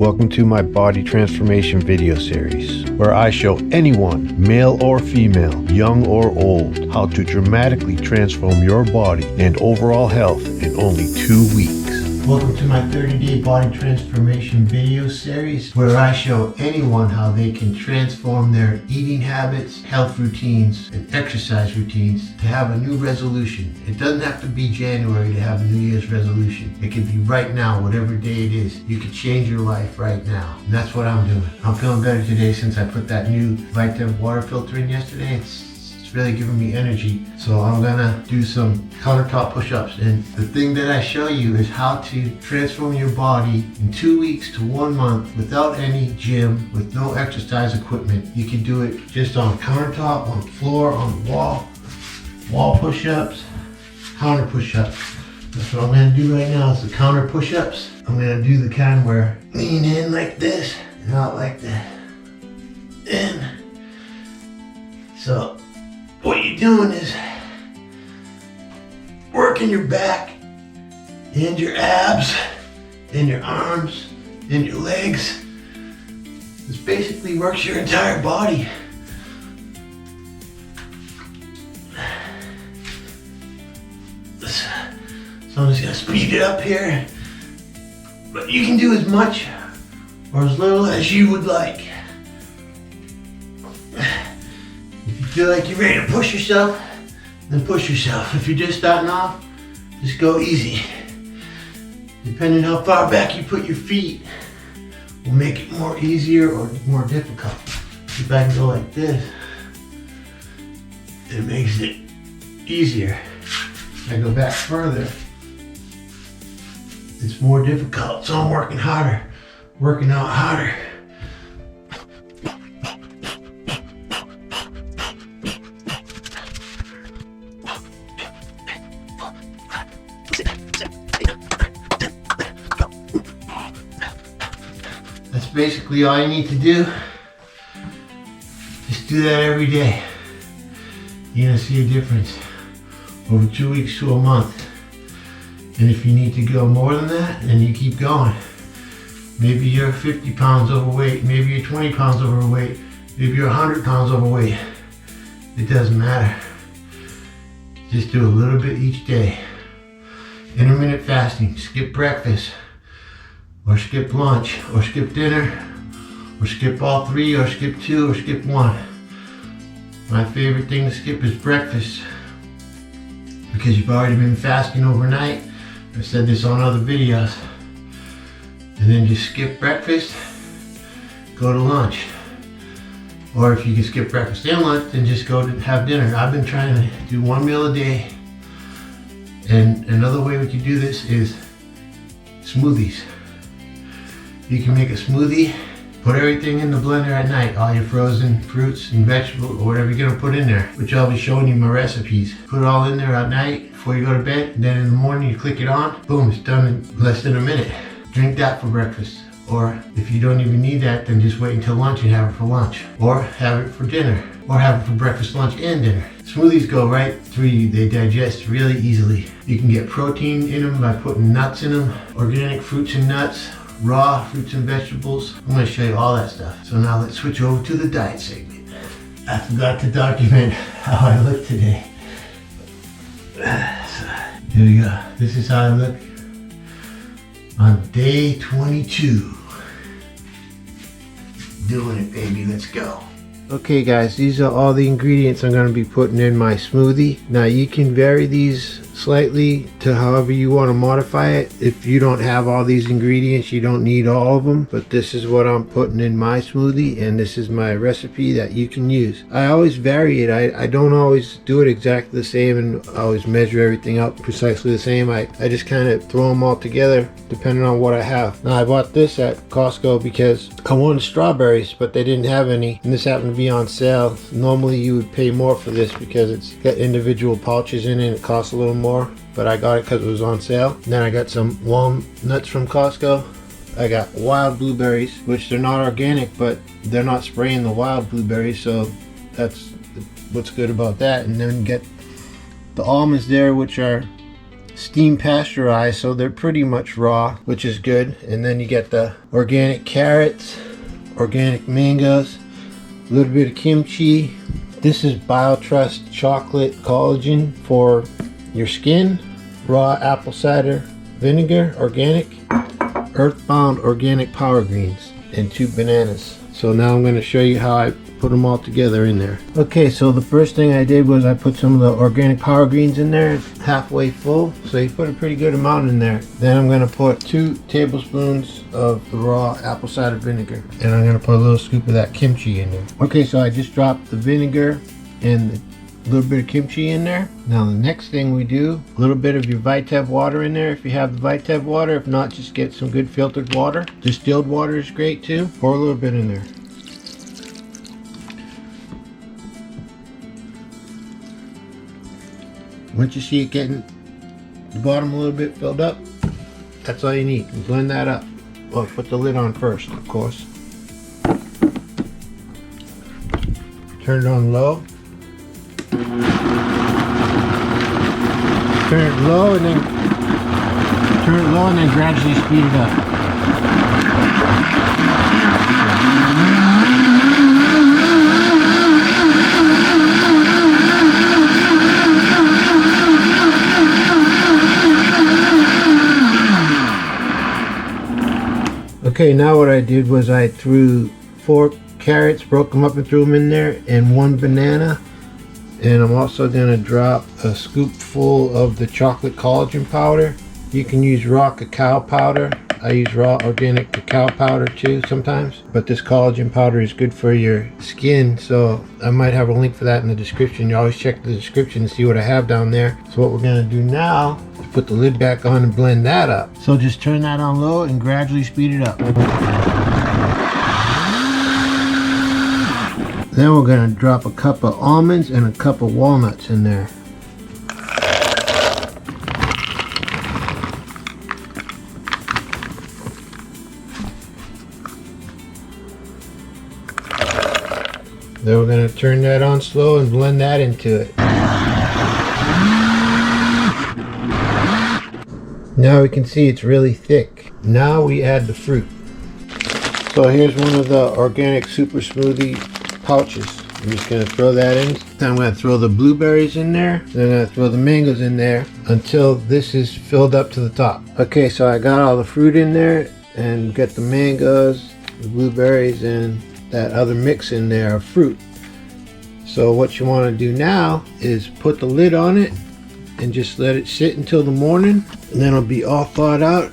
Welcome to my body transformation video series, where I show anyone, male or female, young or old, how to dramatically transform your body and overall health in only 2 weeks. Welcome to my 30-day body transformation video series, where I show anyone how they can transform their eating habits, health routines, and exercise routines to have a new resolution. It doesn't have to be January to have a New Year's resolution. It can be right now, whatever day it is. You can change your life right now. And that's what I'm doing. I'm feeling better today since I put that new Vita water filter in yesterday. It's really giving me energy. So I'm gonna do some countertop push-ups. And the thing that I show you is how to transform your body in 2 weeks to 1 month without any gym, with no exercise equipment. You can do it just on countertop, on floor, on wall push-ups, counter push-ups. That's what I'm gonna do right now is the counter push-ups. I'm gonna do the kind where lean in like this and out like that. In. So what you're doing is working your back and your abs and your arms and your legs. This basically works your entire body. So I'm just gonna speed it up here. But you can do as much or as little as you would like. If you feel like you're ready to push yourself, then push yourself. If you're just starting off, just go easy. Depending how far back you put your feet will make it more easier or more difficult. If I can go like this, it makes it easier. If I go back further, it's more difficult. So I'm working harder, working out harder. That's basically all you need to do. Just do that every day. You're gonna see a difference over 2 weeks to a month. And if you need to go more than that, then you keep going. Maybe you're 50 pounds overweight, maybe you're 20 pounds overweight, maybe you're 100 pounds overweight. It doesn't matter. Just do a little bit each day. Intermittent fasting, skip breakfast, or skip lunch, or skip dinner, or skip all three, or skip two, or skip one. My favorite thing to skip is breakfast, because you've already been fasting overnight. I've said this on other videos. And then just skip breakfast, go to lunch. Or if you can skip breakfast and lunch, then just go to have dinner. I've been trying to do 1 meal a day. And another way we can do this is smoothies. You can make a smoothie, put everything in the blender at night, all your frozen fruits and vegetables or whatever you're gonna put in there, which I'll be showing you my recipes. Put it all in there at night before you go to bed, and then in the morning you click it on, boom, it's done in less than a minute. Drink that for breakfast. Or if you don't even need that, then just wait until lunch and have it for lunch. Or have it for dinner. Or have it for breakfast, lunch, and dinner. Smoothies go right through you. They digest really easily. You can get protein in them by putting nuts in them, organic fruits and nuts, raw fruits and vegetables. I'm going to show you all that stuff. So now let's switch over to the diet segment. I forgot to document how I look today. Here we go. This is how I look on day 22. Doing it, baby. Let's go. Okay guys, these are all the ingredients I'm going to be putting in my smoothie. Now you can vary these slightly to however you want to modify it. If you don't have all these ingredients, you don't need all of them, but this is what I'm putting in my smoothie, and this is my recipe that you can use. I always vary it. I don't always do it exactly the same and always measure everything out precisely the same. I just kind of throw them all together depending on what I have. Now I bought this at Costco because I wanted strawberries, but they didn't have any, and this happened to be on sale. Normally you would pay more for this because it's got individual pouches in it and it costs a little more, but I got it because it was on sale. Then I got some walnuts from Costco. I got wild blueberries, which they're not organic, but they're not spraying the wild blueberries, so that's what's good about that. And then get the almonds there, which are steam pasteurized, so they're pretty much raw, which is good. And then you get the organic carrots, organic mangoes, a little bit of kimchi. This is BioTrust chocolate collagen for your skin, raw apple cider vinegar, organic, earthbound organic power greens, and 2 bananas. So now I'm going to show you how I put them all together in there. Okay, so the first thing I did was I put some of the organic power greens in there. It's halfway full, so you put a pretty good amount in there. Then I'm going to put 2 tablespoons of the raw apple cider vinegar, and I'm going to put a little scoop of that kimchi in there. Okay, so I just dropped the vinegar and a little bit of kimchi in there. Now the next thing we do, a little bit of your Vitev water in there if you have the Vitev water. If not, just get some good filtered water. Distilled water is great too. Pour a little bit in there. Once you see it getting the bottom a little bit filled up, that's all you need. Blend that up. Well, put the lid on first, of course. Turn it on low. Turn it low and then gradually speed it up. Okay, now what I did was I threw 4 carrots, broke them up and threw them in there, and 1 banana. And I'm also going to drop a scoop full of the chocolate collagen powder. You can use raw cacao powder. I use raw organic cacao powder too sometimes. But this collagen powder is good for your skin, so I might have a link for that in the description. You always check the description to see what I have down there. So what we're going to do now is put the lid back on and blend that up. So just turn that on low and gradually speed it up. Then we're going to drop a cup of almonds and a cup of walnuts in there. Then we're going to turn that on slow and blend that into it. Now we can see it's really thick. Now we add the fruit. So here's one of the organic super smoothie pouches. I'm just going to throw that in. Then I'm going to throw the blueberries in there. Then I'm going to throw the mangoes in there until this is filled up to the top. Okay, so I got all the fruit in there and got the mangoes, the blueberries, and that other mix in there of fruit. So what you want to do now is put the lid on it and just let it sit until the morning, and then it'll be all thawed out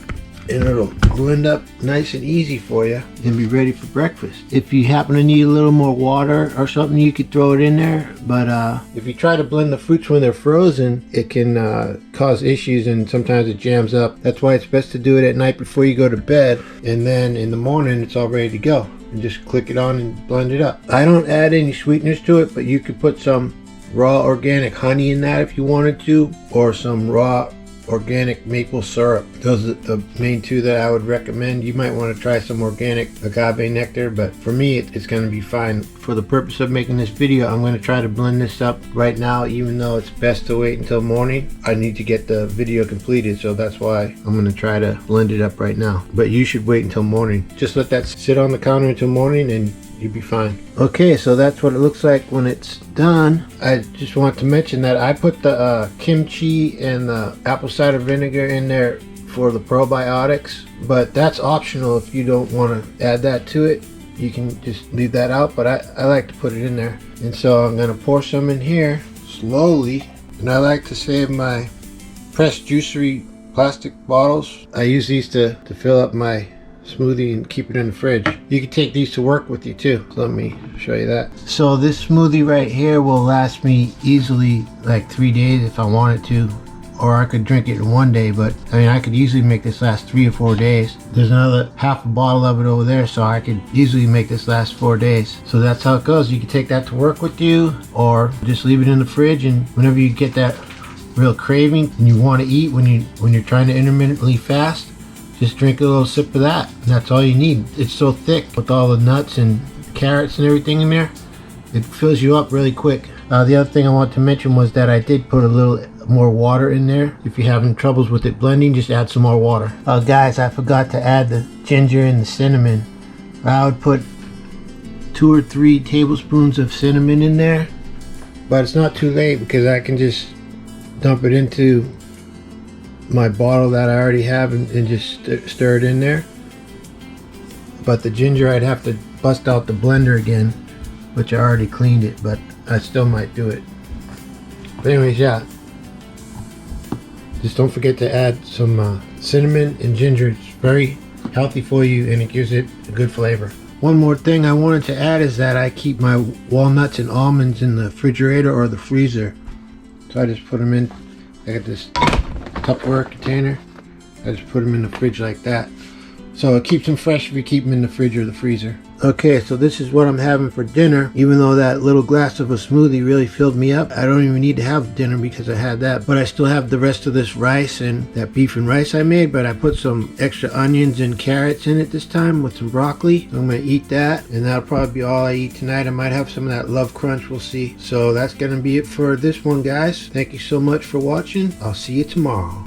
and it'll blend up nice and easy for you and be ready for breakfast. If you happen to need a little more water or something, you could throw it in there, but if you try to blend the fruits when they're frozen, it can cause issues and sometimes it jams up. That's why it's best to do it at night before you go to bed, and then in the morning it's all ready to go. And just click it on and blend it up. I don't add any sweeteners to it, but you could put some raw organic honey in that if you wanted to, or some raw organic maple syrup. Those are the main 2 that I would recommend. You might want to try some organic agave nectar, but for me it's going to be fine. For the purpose of making this video, I'm going to try to blend this up right now, even though it's best to wait until morning. I need to get the video completed, so that's why I'm going to try to blend it up right now. But you should wait until morning. Just let that sit on the counter until morning and you'll be fine. Okay, so that's what it looks like when it's done. I just want to mention that I put the kimchi and the apple cider vinegar in there for the probiotics, but that's optional. If you don't want to add that to it, you can just leave that out, but I like to put it in there. And so I'm going to pour some in here slowly, and I like to save my pressed juicery plastic bottles. I use these to fill up my smoothie and keep it in the fridge. You can take these to work with you too. So let me show you that. So this smoothie right here will last me easily like 3 days if I wanted to, or I could drink it in 1 day, but I mean I could easily make this last 3 or 4 days. There's another half a bottle of it over there, so I could easily make this last 4 days. So that's how it goes. You can take that to work with you, or just leave it in the fridge, and whenever you get that real craving and you want to eat when you're trying to intermittently fast, just drink a little sip of that, and that's all you need. It's so thick with all the nuts and carrots and everything in there, it fills you up really quick. The other thing I want to mention was that I did put a little more water in there. If you're having troubles with it blending, just add some more water. Guys, I forgot to add the ginger and the cinnamon. I would put 2 or 3 tablespoons of cinnamon in there, but it's not too late because I can just dump it into my bottle that I already have and just stir it in there. But the ginger, I'd have to bust out the blender again, which I already cleaned it, but I still might do it. But anyways, yeah, just don't forget to add some cinnamon and ginger. It's very healthy for you and it gives it a good flavor. One more thing I wanted to add is that I keep my walnuts and almonds in the refrigerator or the freezer. So I just put them in, I got this Tupperware container, I just put them in the fridge like that. So it keeps them fresh if you keep them in the fridge or the freezer. Okay, so this is what I'm having for dinner. Even though that little glass of a smoothie really filled me up, I don't even need to have dinner because I had that. But I still have the rest of this rice and that beef and rice I made, but I put some extra onions and carrots in it this time with some broccoli. So I'm gonna eat that, and that'll probably be all I eat tonight. I might have some of that Love Crunch, we'll see. So that's gonna be it for this one, guys. Thank you so much for watching. I'll see you tomorrow.